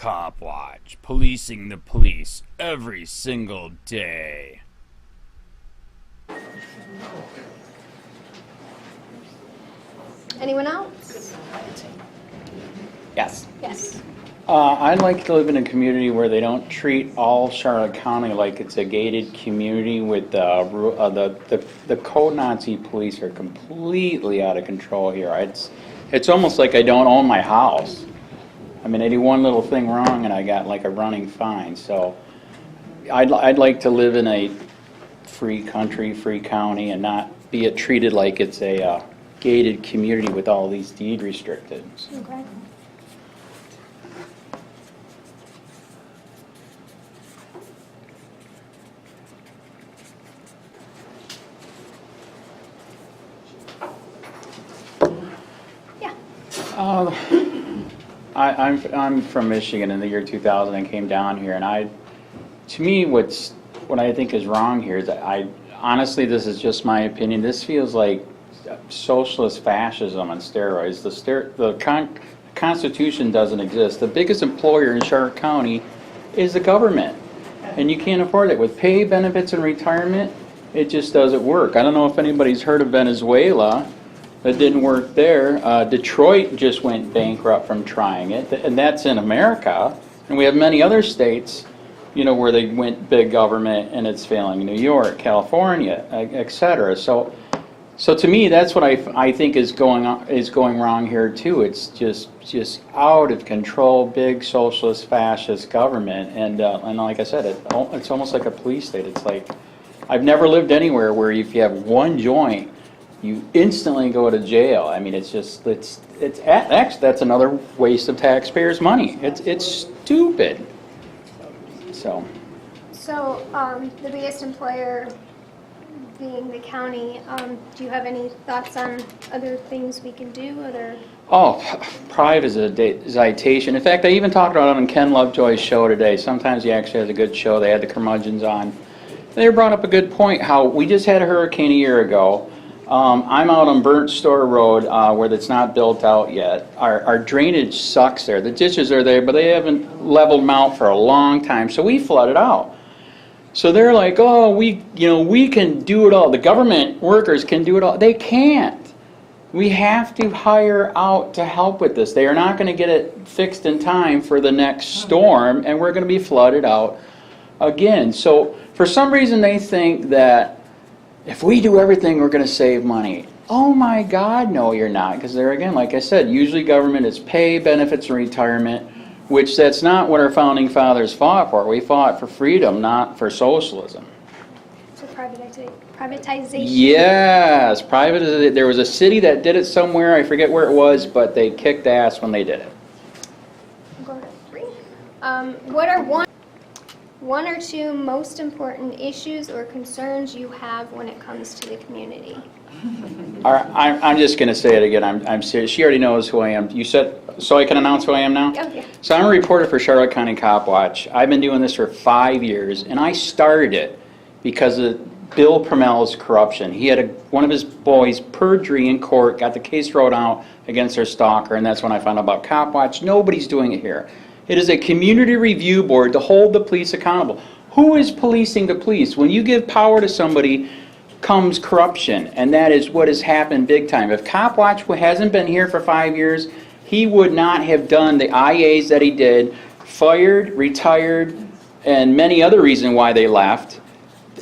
Copwatch, policing the police every single day. Anyone else? Yes. Yes. I'd like to live in a community where they don't treat all Charlotte County like it's a gated community with the code Nazi police are completely out of control here. It's almost like I don't own my house. I mean, I do one little thing wrong and I got like a running fine. So I'd like to live in a free country, free county, and not be treated like it's a gated community with all these deed restrictions. Okay. Yeah. I'm from Michigan in the year 2000 and came down here, and to me what I think is wrong here is that honestly, this is just my opinion, this feels like socialist fascism on steroids. The Constitution doesn't exist. The biggest employer in Charlotte County is the government, and you can't afford it. With pay, benefits, and retirement, it just doesn't work. I don't know if anybody's heard of Venezuela. That didn't work there. Detroit just went bankrupt from trying it, and that's in America. And we have many other states, you know, where they went big government and it's failing. New York, California, etc. So to me, that's what I think is going wrong here too. It's just out of control, big socialist, fascist government, and like I said, it's almost like a police state. It's like I've never lived anywhere where if you have one joint, you instantly go to jail. I mean, actually that's another waste of taxpayers' money. It's stupid. So the biggest employer being the county, do you have any thoughts on other things we can do? Privatization. In fact, I even talked about it on Ken Lovejoy's show today. Sometimes he actually has a good show. They had the curmudgeons on. They brought up a good point, how we just had a hurricane a year ago. I'm out on Burnt Store Road where it's not built out yet. Our drainage sucks there. The ditches are there, but they haven't leveled them out for a long time, so we flooded out. So they're like, oh, we can do it all. The government workers can do it all. They can't. We have to hire out to help with this. They are not going to get it fixed in time for the next storm, and we're going to be flooded out again. So for some reason they think that if we do everything, we're going to save money. Oh my God, no, you're not. Because there again, like I said, usually government is pay, benefits, and retirement, which that's not what our founding fathers fought for. We fought for freedom, not for socialism. So privatization. Yes, privatization. There was a city that did it somewhere. I forget where it was, but they kicked ass when they did it. Go to 3. What are one or two most important issues or concerns you have when it comes to the community? All right, I'm just going to say it again. I'm serious. She already knows who I am. You said, so I can announce who I am now? Oh, yeah. So I'm a reporter for Charlotte County Copwatch. I've been doing this for 5 years, and I started it because of Bill PRUMMELL's corruption. He had one of his boys perjury in court, got the case thrown out against their stalker, and that's when I found out about Copwatch. Nobody's doing it here. It is a community review board to hold the police accountable. Who is policing the police? When you give power to somebody comes corruption, and that is what has happened big time. If Copwatch hasn't been here for 5 years, he would not have done the IAs that he did, fired, retired, and many other reasons why they left.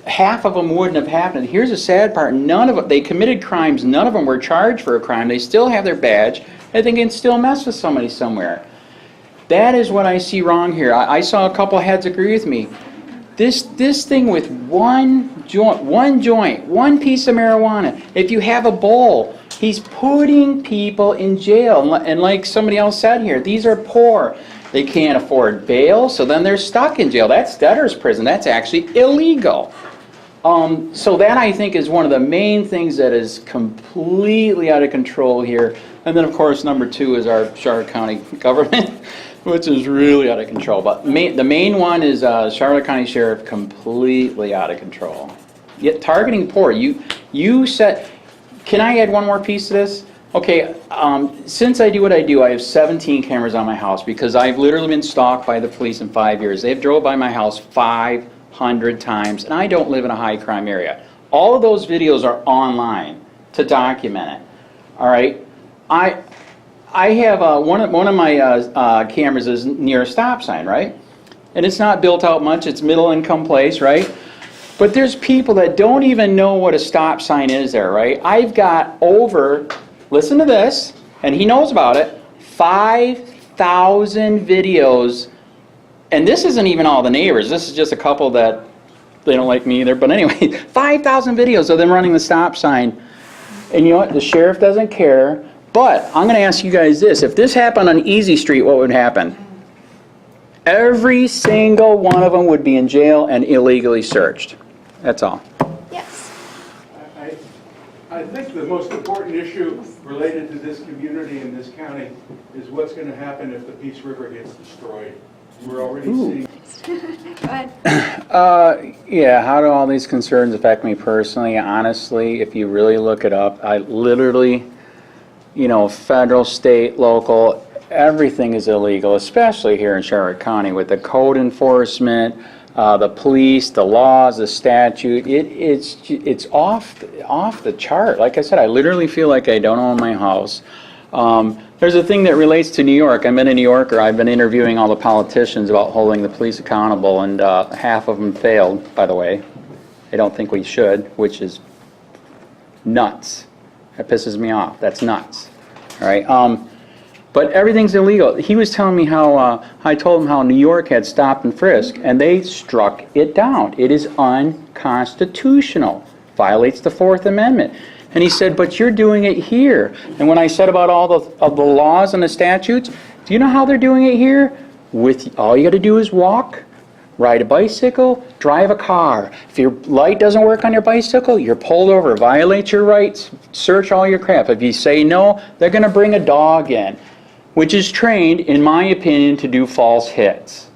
Half of them wouldn't have happened. Here's the sad part. None of them, they committed crimes. None of them were charged for a crime. They still have their badge, and they can still mess with somebody somewhere. That is what I see wrong here. I saw a couple heads agree with me. This thing with one joint, one piece of marijuana. If you have a bowl, he's putting people in jail. And like somebody else said here, these are poor. They can't afford bail, so then they're stuck in jail. That's debtor's prison. That's actually illegal. So that, I think, is one of the main things that is completely out of control here. And then, of course, number 2 is our Charlotte County government, which is really out of control. But the main one is Charlotte County Sheriff, completely out of control. Yet targeting poor. You said, can I add one more piece to this? Okay, since I do what I do, I have 17 cameras on my house because I've literally been stalked by the police in 5 years. They've drove by my house 500 times, and I don't live in a high crime area. All of those videos are online to document it. All right, I have one of my cameras is near a stop sign, right? And it's not built out much. It's middle income place, right? But there's people that don't even know what a stop sign is there, right? I've got over, listen to this, and he knows about it, 5,000 videos, and this isn't even all the neighbors. This is just a couple that they don't like me either. But anyway, 5,000 videos of them running the stop sign. And you know what? The sheriff doesn't care. But I'm going to ask you guys this. If this happened on Easy Street, what would happen? Every single one of them would be in jail and illegally searched. That's all. Yes. I think the most important issue related to this community and this county is what's going to happen if the Peace River gets destroyed. We're already seeing... Go ahead. Yeah, how do all these concerns affect me personally? Honestly, if you really look it up, I literally, you know, federal, state, local, everything is illegal, especially here in Charlotte County with the code enforcement, the police, the laws, the statute. It's off the chart. Like I said, I literally feel like I don't own my house. There's a thing that relates to New York. I've been a New Yorker. I've been interviewing all the politicians about holding the police accountable, and half of them failed, by the way. They don't think we should, which is nuts. That pisses me off. That's nuts. All right. But everything's illegal. He was telling me how, I told him how New York had stop and frisk, and they struck it down. It is unconstitutional. Violates the Fourth Amendment. And he said, but you're doing it here. And when I said about all the laws and the statutes, do you know how they're doing it here? With all you got to do is walk, ride a bicycle, drive a car. If your light doesn't work on your bicycle, you're pulled over, violate your rights, search all your crap. If you say no, they're going to bring a dog in, which is trained, in my opinion, to do false hits.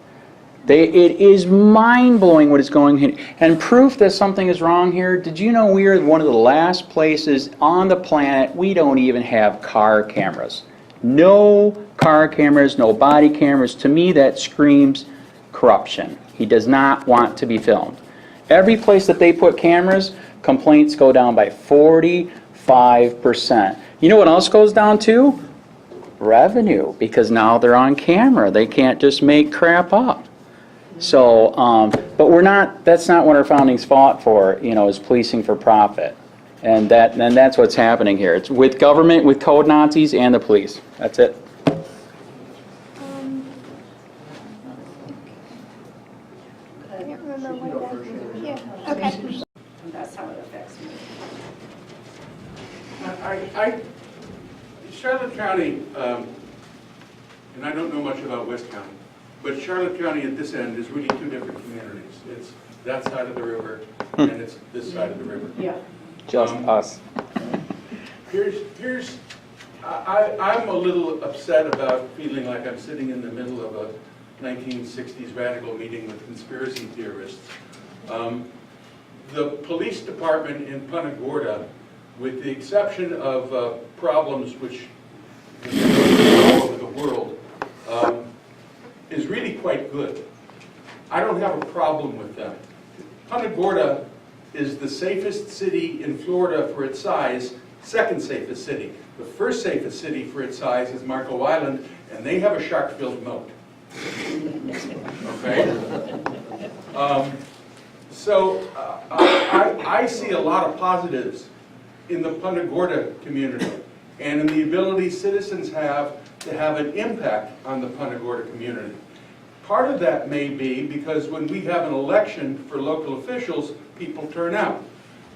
It is mind-blowing what is going on. And proof that something is wrong here, did you know we are one of the last places on the planet we don't even have car cameras? No car cameras, no body cameras. To me, that screams corruption. He does not want to be filmed. Every place that they put cameras, complaints go down by 45%. You know what else goes down too? Revenue, because now they're on camera. They can't just make crap up. So, but that's not what our foundings fought for, you know, is policing for profit. And that's what's happening here. It's with government, with code Nazis, and the police. That's it. I can't remember what that, yeah, okay. And that's how it affects me. Charlotte County, and I don't know much about West County, but Charlotte County at this end is really two different communities. It's that side of the river, and it's this side of the river. Yeah. Just us. I'm a little upset about feeling like I'm sitting in the middle of a 1960s radical meeting with conspiracy theorists. The police department in Punta Gorda, with the exception of problems which all over the world, is really quite good. I don't have a problem with them. Punta Gorda is the safest city in Florida for its size, second safest city. The first safest city for its size is Marco Island, and they have a shark-filled moat. Okay? I see a lot of positives in the Punta Gorda community and in the ability citizens have to have an impact on the Punta Gorda community. Part of that may be because when we have an election for local officials, people turn out.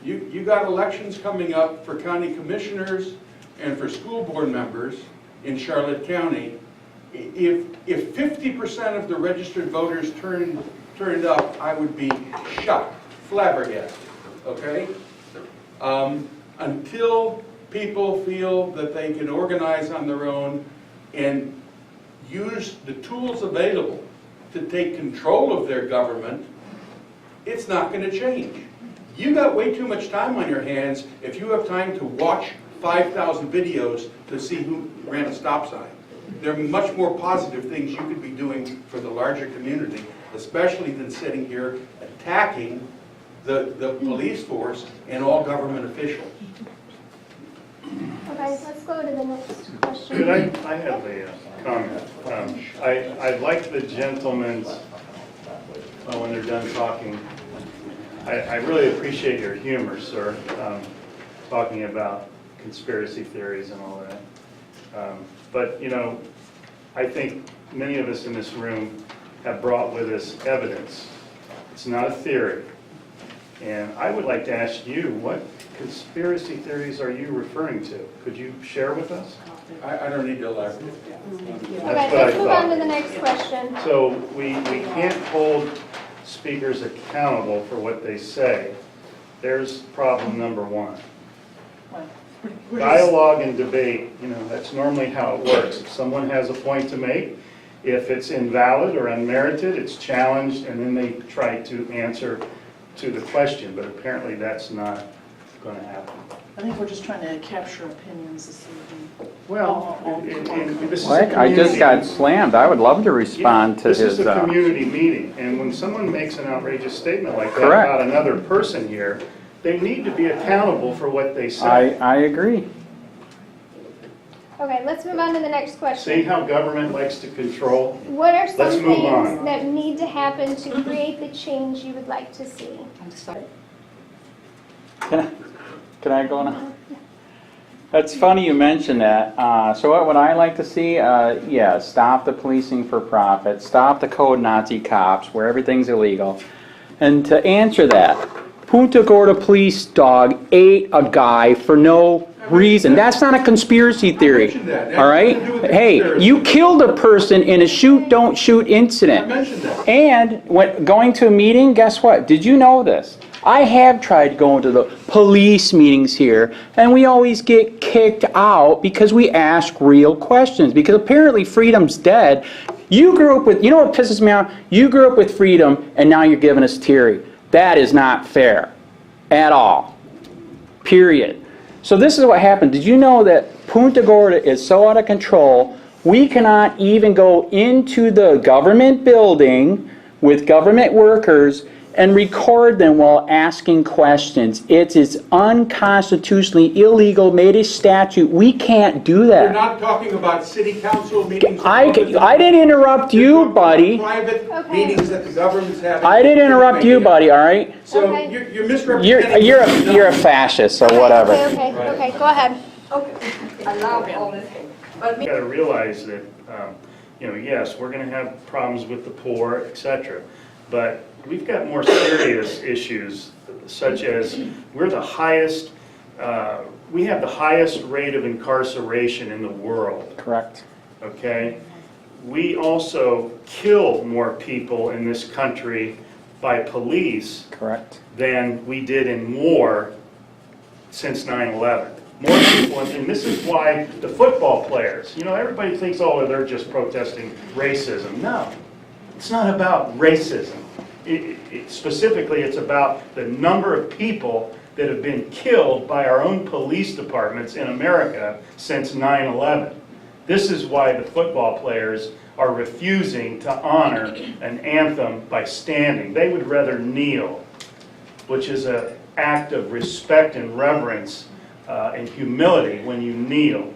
You got elections coming up for county commissioners and for school board members in Charlotte County. If 50% of the registered voters turned up, I would be shocked, flabbergasted, okay? Until people feel that they can organize on their own and use the tools available to take control of their government, it's not going to change. You got way too much time on your hands if you have time to watch 5,000 videos to see who ran a stop sign. There are much more positive things you could be doing for the larger community, especially than sitting here attacking the police force and all government officials. Okay, let's go to the next question. Could I have a comment? I'd like the gentlemen, when they're done talking, I really appreciate your humor, sir, talking about conspiracy theories and all that. But, you know, I think many of us in this room have brought with us evidence. It's not a theory. And I would like to ask you, what conspiracy theories are you referring to? Could you share with us? I don't need to elaborate. Okay, let's move on to the next question. So we can't hold speakers accountable for what they say. There's problem number one. Dialogue and debate, you know, that's normally how it works. If someone has a point to make, if it's invalid or unmerited, it's challenged, and then they try to answer to the question, but apparently that's not going to happen. I think we're just trying to capture opinions this evening. Well, and this is a Like, I just community- got slammed. I would love to respond to This his. is a community meeting, and when someone makes an outrageous statement like that Correct. about another person here, they need to be accountable for what they say. I agree. Okay, let's move on to the next See question. how government likes to control? What are some Let's move things on. that need to happen to create the change you would like to see? I'm sorry. Can I go now? That's funny you mentioned that. So what would I like to see? Yeah, stop the policing for profit, stop the code Nazi cops where everything's illegal. And to answer that, Punta Gorda police dog ate a guy for no reason. That's not a conspiracy theory, mentioned that. all right? That has nothing to do with the Hey, conspiracy. you killed a person in a shoot, don't shoot I incident. mentioned that. And when going to a meeting, guess what? Did you know this? I have tried going to the police meetings here, and we always get kicked out because we ask real questions. Because apparently freedom's dead. You grew up with, you know what pisses me off? You grew up with freedom, and now you're giving us tyranny. That is not fair at all. Period. So this is what happened. Did you know that Punta Gorda is so out of control, we cannot even go into the government building with government workers and record them while asking questions. It is unconstitutionally illegal, made a statute. We can't do We're that. not talking about city council meetings. I didn't interrupt you, buddy. Private Okay. meetings that the government's having. I didn't interrupt you, buddy, all right? So Okay. you're misrepresenting. You're a fascist, so whatever. Okay, go ahead. You got to realize that, you know, yes, we're going to have problems with the poor, etc. But we've got more serious issues, such as we're the highest, we have the highest rate of incarceration in the world. Correct. Okay? We also kill more people in this country by police Correct. than we did in war since 9/11. More people, and this is why the football players, you know, everybody thinks, oh, they're just protesting racism. No, it's not about racism. Specifically, it's about the number of people that have been killed by our own police departments in America since 9/11. This is why the football players are refusing to honor an anthem by standing. They would rather kneel, which is an act of respect and reverence and humility when you kneel.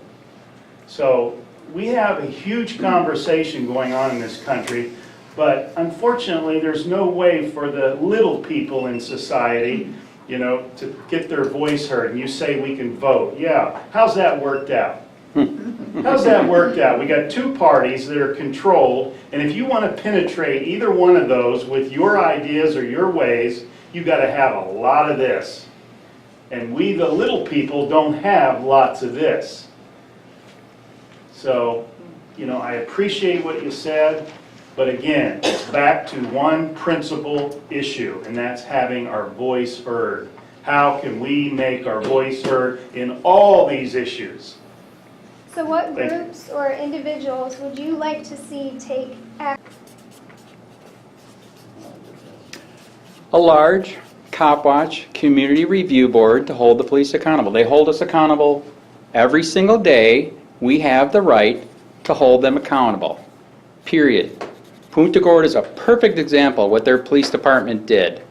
So we have a huge conversation going on in this country, but unfortunately there's no way for the little people in society, you know, to get their voice heard. And you say we can vote. Yeah, how's that worked out? How's that worked out? We got two parties that are controlled, and if you want to penetrate either one of those with your ideas or your ways, you got to have a lot of this. And we, the little people, don't have lots of this. So, you know, I appreciate what you said, but again, it's back to one principal issue, and that's having our voice heard. How can we make our voice heard in all these issues? So what Thank you. groups or individuals would you like to see take action? A large Copwatch community review board to hold the police accountable. They hold us accountable Every single day, we have the right to hold them accountable. Period. Punta Gorda is a perfect example of what their police department did.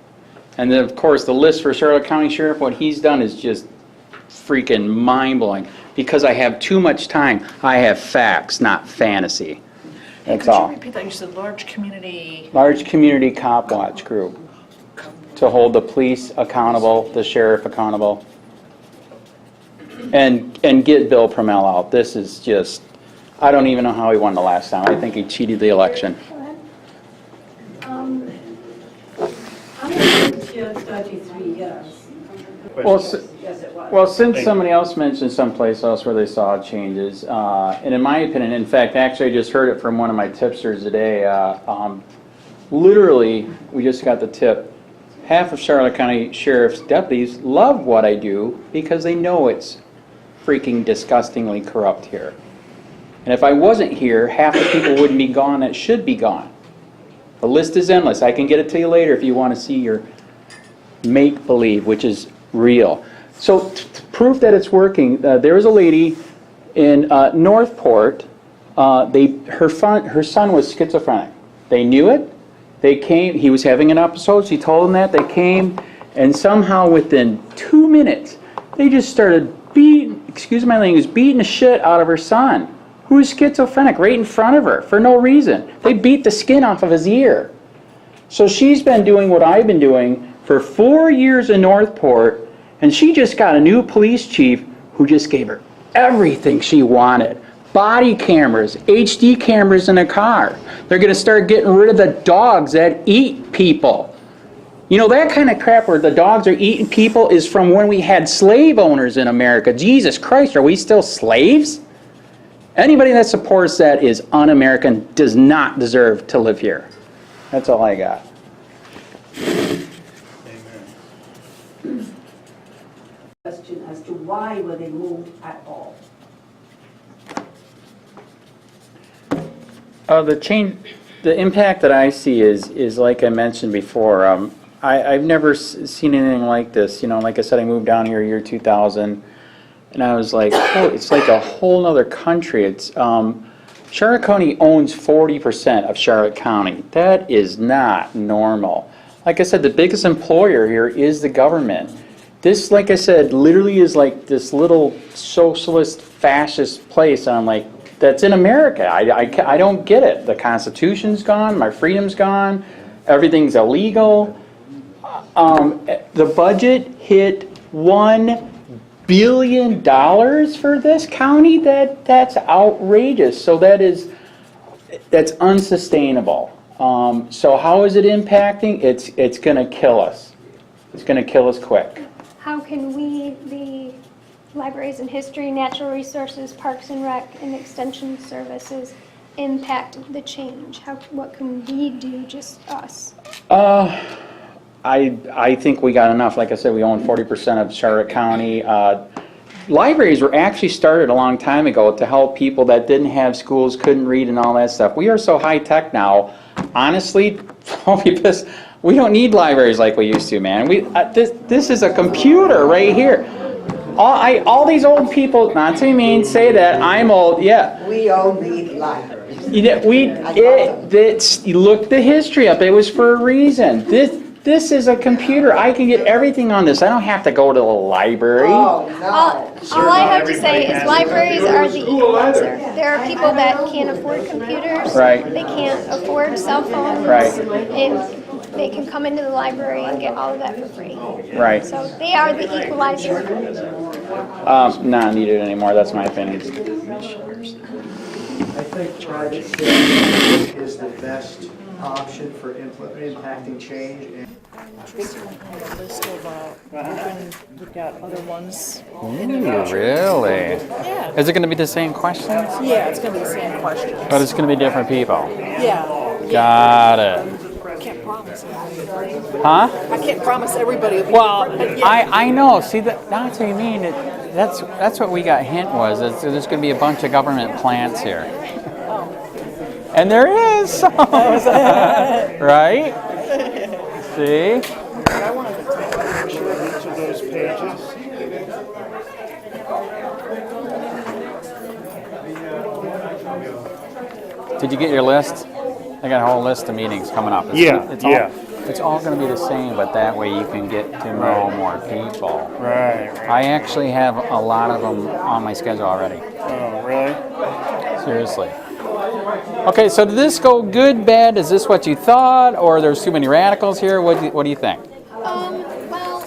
And then, of course, the list for Charlotte County Sheriff, what he's done is just freaking mind-blowing. Because I have too much time, I have facts, not fantasy. That's all. Could you repeat that? You said large community. Large community cop watch group to hold the police accountable, the sheriff accountable, and get Bill PRUMMELL out. This is just, I don't even know how he won the last time. I think he cheated the election. Go ahead. I'm going to 33 years. Yes, it was. Well, since somebody else mentioned someplace else where they saw changes, and in my opinion, in fact, actually I just heard it from one of my tipsters today, literally, we just got the tip, half of Charlotte County Sheriff's deputies love what I do because they know it's freaking disgustingly corrupt here. And if I wasn't here, half the people wouldn't be gone that should be gone. The list is endless. I can get it to you later if you want to see your make-believe, which is real. So proof that it's working, there was a lady in Northport, her son was schizophrenic. They knew it. They came, he was having an episode, she told them that. They came, and somehow within 2 minutes, they just started beating, excuse my language, beating the shit out of her son, who was schizophrenic, right in front of her, for no reason. They beat the skin off of his ear. So she's been doing what I've been doing for 4 years in Northport, and she just got a new police chief who just gave her everything she wanted. Body cameras, HD cameras in a car. They're going to start getting rid of the dogs that eat people. You know, that kind of crap where the dogs are eating people is from when we had slave owners in America. Jesus Christ, are we still slaves? Anybody that supports that is un-American, does not deserve to live here. That's all I got. Question as to why were they moved at all? The impact that I see is like I mentioned before. I've never seen anything like this. You know, like I said, I moved down here year 2000, and I was like, oh, it's like a whole other country. It's Charlotte County owns 40% of Charlotte County. That is not normal. Like I said, the biggest employer here is the government. This, like I said, literally is like this little socialist, fascist place. I'm like, that's in America. I don't get it. The Constitution's gone. My freedom's gone. Everything's illegal. The budget hit $1 billion for this county. That's outrageous. So that's unsustainable. So how is it impacting? It's going to kill us. It's going to kill us quick. How can we, the libraries and history, natural resources, parks and rec, and extension services, impact the change? What can we do, just us? I think we got enough. Like I said, we own 40% of Charlotte County. Libraries were actually started a long time ago to help people that didn't have schools, couldn't read, and all that stuff. We are so high tech now. Honestly, don't be pissed. We don't need libraries like we used to, man. This is a computer right here. All these old people, not to be mean, say that I'm old. Yeah. We all need libraries. You look the history up. It was for a reason. This is a computer. I can get everything on this. I don't have to go to the library. Oh, no. All I have to say is libraries are the equalizer. There are people that can't afford computers. Right. They can't afford cell phones. Right. And they can come into the library and get all of that for free. Right. So they are the equalizer. Not needed anymore. That's my opinion. I think private safety is the best option for impacting change. Just a list of, we've got other ones. Really? Yeah. Is it going to be the same questions? Yeah, it's going to be the same questions. But it's going to be different people. Yeah. Got it. I can't promise everybody. Huh? I can't promise everybody will be Well, different, but yeah. I know. See, not to mean it. That's what we got hint was. There's going to be a bunch of government plants here. And there is some. Right? See? I wanted to take a picture of each of those pages. Did you get your list? I got a whole list of meetings coming up. It's all going to be the same, but that way you can get to know more people. Right. I actually have a lot of them on my schedule already. Oh, really? Seriously. Okay, so did this go good, bad? Is this what you thought, or there's too many radicals here? What do you think? Well,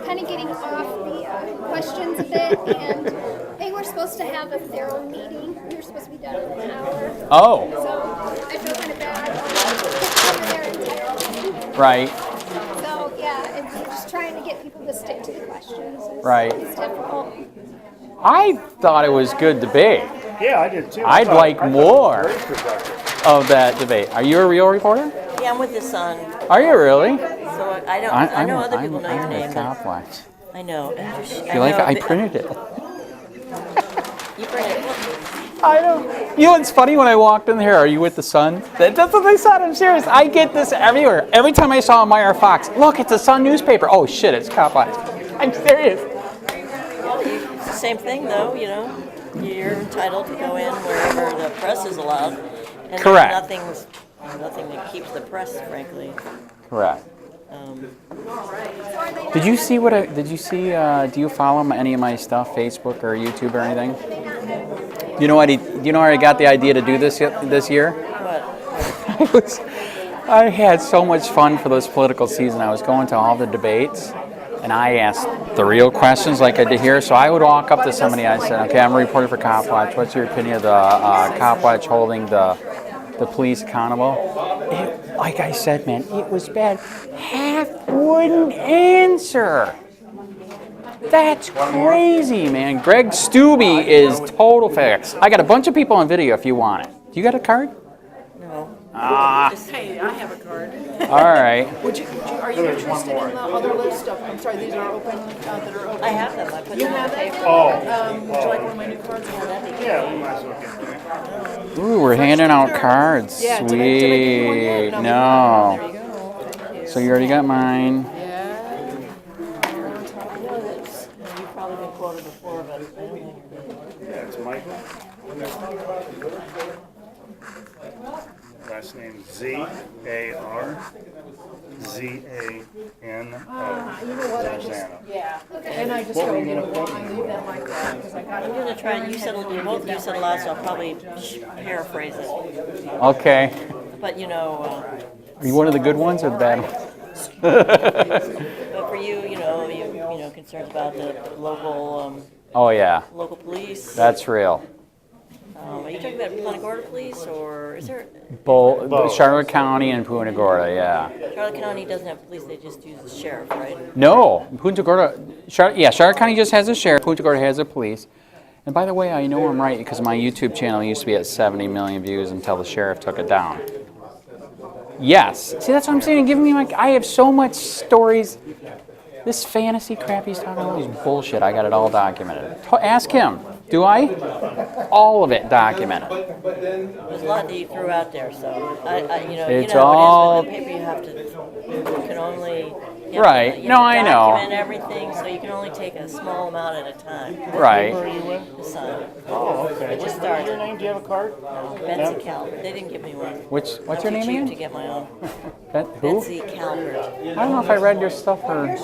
kind of getting off the questions a bit, and they were supposed to have a thorough meeting. We were supposed to be done in an hour. Oh. So I feel kind of bad over their entire time. Right. So yeah, and we're just trying to get people to stick to the questions. Right. It's difficult. I thought it was good debate. Yeah, I did too. I'd like more Very productive. of that debate. Are you a real reporter? Yeah, I'm with the Sun. Are you really? So I don't. I know other people know your name. I'm with Copwatch. I know. You like it? I printed it. You print it. I know. You know what's funny? When I walked in here, are you with the Sun? That's what they said. I'm serious. I get this everywhere. Every time I saw Meyer Fox, look, it's a Sun newspaper. Oh shit, it's Copwatch. I'm serious. It's the same thing, though. You know, you're entitled to go in wherever the press is allowed, and Correct. There's nothing that keeps the press, frankly. Correct. Did you see did you see, do you follow any of my stuff, Facebook or YouTube or anything? Do you know where I got the idea to do this year? What? I had so much fun for this political season. I was going to all the debates, and I asked the real questions like I did here. So I would walk up to somebody, I said, okay, I'm a reporter for Copwatch. What's your opinion of the Copwatch holding the police accountable? Like I said, man, it was bad. Half wouldn't answer. That's crazy, man. Greg Stubbe is total fair. I got a bunch of people on video if you want it. You got a card? No. Hey, I have a card. All right. Are you interested in the other list of, I'm sorry, these are open, that are open? I have them. I put them on paper. Oh. Would you like one of my new cards? Yeah, we might as well get it. Ooh, we're handing out cards. Yeah, Sweet. did I give you one yet? No. There you go. So you already got mine. Yeah. You've probably been quoted before, but I don't think you're Yeah, it's Michael. Last name Z-A-R-Z-A-N-O. Yeah. And I just go, you know, I leave them like that because I got I'm gonna try. You said both of you said a lot, so I'll probably paraphrase it. Okay. But you know, Are you one of the good ones or the bad ones? but for you, you know, concerns about the local Oh yeah, local police. that's real. Are you talking about Punta Gorda police, or is there? Both Charlotte County and Punta Gorda, yeah. Charlotte County doesn't have police; they just use the sheriff, right? No, Punta Gorda, Charlotte County just has a sheriff, Punta Gorda has a police. And by the way, I know I'm right because my YouTube channel used to be at 70 million views until the sheriff took it down. Yes. See, that's what I'm saying. Giving me I have so much stories. This fantasy crap he's talking about is bullshit. I got it all documented. Ask him. Do I? All of it documented. There's a lot that you threw out there, so It's you know all- it is with the paper. You can only Right. You No, have to I know. document everything, so you can only take a small amount at a time. Right. Where are you with? The Sun. Oh, okay. I just What's started. your name? Do you have a card? Betsy Calvert. They didn't give me one. What's I'll your name teach you again? to get my own. Who? Betsy Calvert. I don't know if I read your stuff or...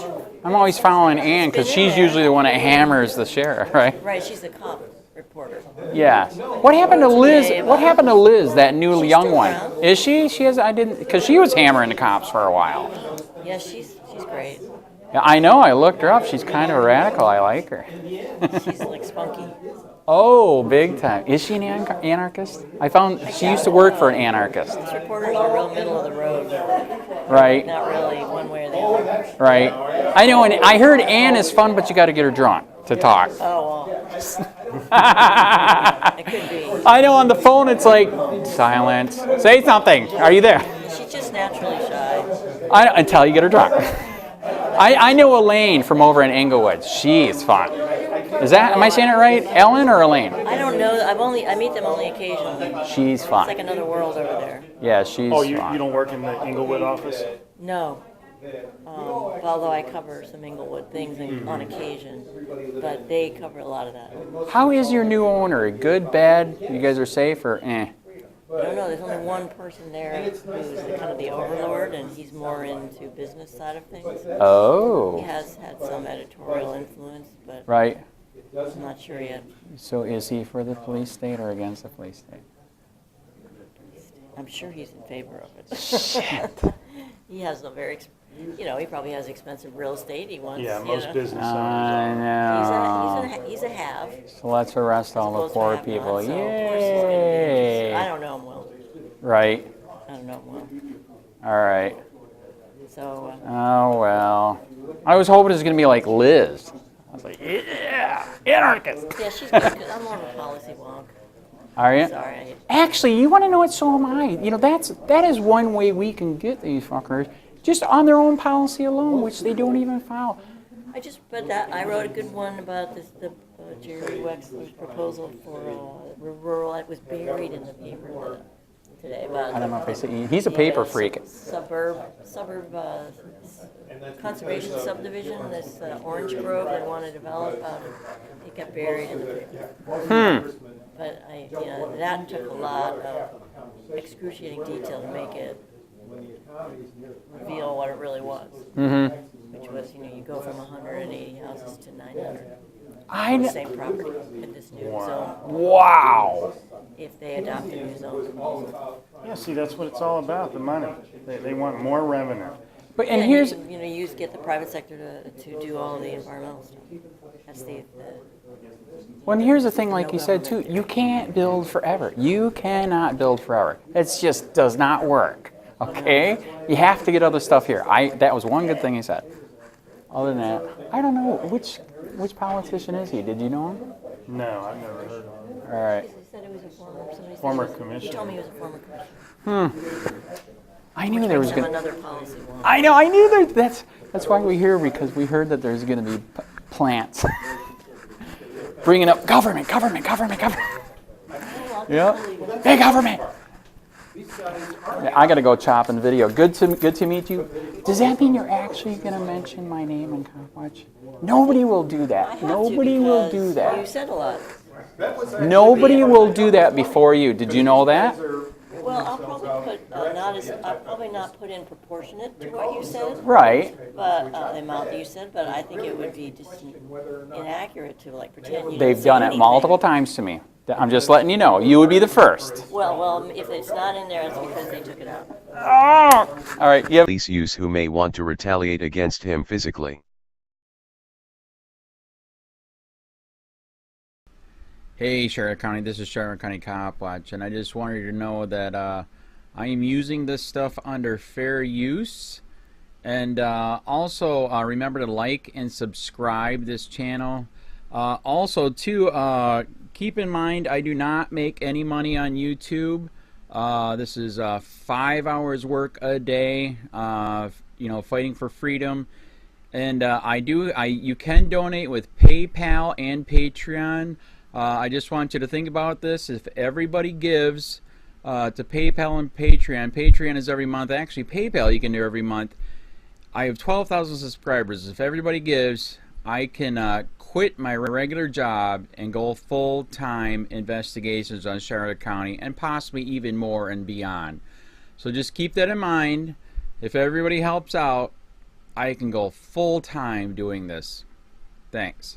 I'm always following Ann because she's usually the one that hammers the sheriff, right? Right, she's the cop reporter. Yeah. What happened to Liz? What happened to Liz, that new She's young still one? around. Is she? She has. I didn't because she was hammering the cops for a while. Yeah, she's great. Yeah, I know. I looked her up. She's kind of a radical. I like her. She's like spunky. Oh, big time. Is she an anarchist? I found she used to work for an anarchist. These reporters are real middle of the road. Right. Not really one way or the other. Right. I know. And I heard Ann is fun, but you got to get her drunk to talk. Oh, well. It could be. I know. On the phone, it's like silence. Say something. Are you there? She's just naturally shy. Until you get her drunk. I know Elaine from over in Englewood. She's fun. Is that, am I saying it right? Ellen or Elaine? I don't know. I meet them only occasionally. She's It's fun. like another world over there. Yeah, she's Oh, you fun. don't work in the Englewood office? No. Although I cover some Inglewood things on occasion, but they cover a lot of that. How is your new owner? Good, bad? You guys are safe or eh? I don't know, there's only one person there who's kind of the overlord, and he's more into business side of things. He Oh, has had some editorial influence, but right. I'm not sure yet. So is he for the police state or against the police state? I'm sure he's in favor of it. Shit. He has a very, you know, he probably has expensive real estate he wants. Yeah, you most know. business I owners know. He's a have. So let's arrest all the Supposed to poor have people. not, so of course he's gonna be interested. I Yay! don't know him well. Right. I don't know him well. All right. So, Oh, well. I was hoping it was going to be like Liz. I was like, yeah, anarchist. yeah, she's good, because I'm more of a policy wonk. Are you? Sorry. Actually, you want to know what? So am I. You know, that is one way we can get these fuckers, just on their own policy alone, which they don't even follow. I wrote a good one about this, the Jerry Wexler's proposal for rural, it was buried in the paper today. About I don't know if I see. He's a paper freak. Suburb conservation subdivision, this orange grove they want to develop, it got buried in the paper. But that took a lot of excruciating detail to make it reveal what it really was. Which was, you go from 180 houses to 900. On the same property with this new zone. Wow. If they adopt the new zone. Yeah, see, that's what it's all about, the money. They want more revenue. But and here's you get the private sector to do all the environmental stuff. That's well, and here's the thing, like you said too, you can't build forever. You cannot build forever. It just does not work. Okay? You have to get other stuff here. That was one good thing he said. Other than that, I don't know which politician is he? Did you know him? No, I've never heard of it. All right. He said it was a Former He commissioner. told me he was a former commissioner. I knew there was going to. Another policy one. I know. I knew that. That's why we're here, because we heard that there's going to be plants bringing up government. Yep. Hey, government. Yeah, I got to go chopping video. Good to meet you. Does that mean you're actually going to mention my name in Copwatch? Nobody will do that. Nobody will do that. You said a lot. Nobody will do that before you. Did you know that? Well, I'll probably not put in proportionate to what you said. Right. But the amount that you said, but I think it would be just inaccurate to pretend you They've didn't say done it anything. multiple times to me. I'm just letting you know. You would be the first. Well, if it's not in there, it's because they took it out. Oh! All right. Yep. Police use who may want to retaliate against him physically. Hey Charlotte County, this is Charlotte County Copwatch, and I just wanted you to know that I am using this stuff under fair use, and also remember to like and subscribe this channel. Also too, keep in mind I do not make any money on YouTube. This is 5 hours work a day, fighting for freedom. And you can donate with PayPal and Patreon. I just want you to think about this. If everybody gives to PayPal and Patreon, Patreon is every month. Actually, PayPal you can do every month. I have 12,000 subscribers. If everybody gives, I can quit my regular job and go full-time investigations on Charlotte County, and possibly even more and beyond. So just keep that in mind. If everybody helps out, I can go full-time doing this. Thanks.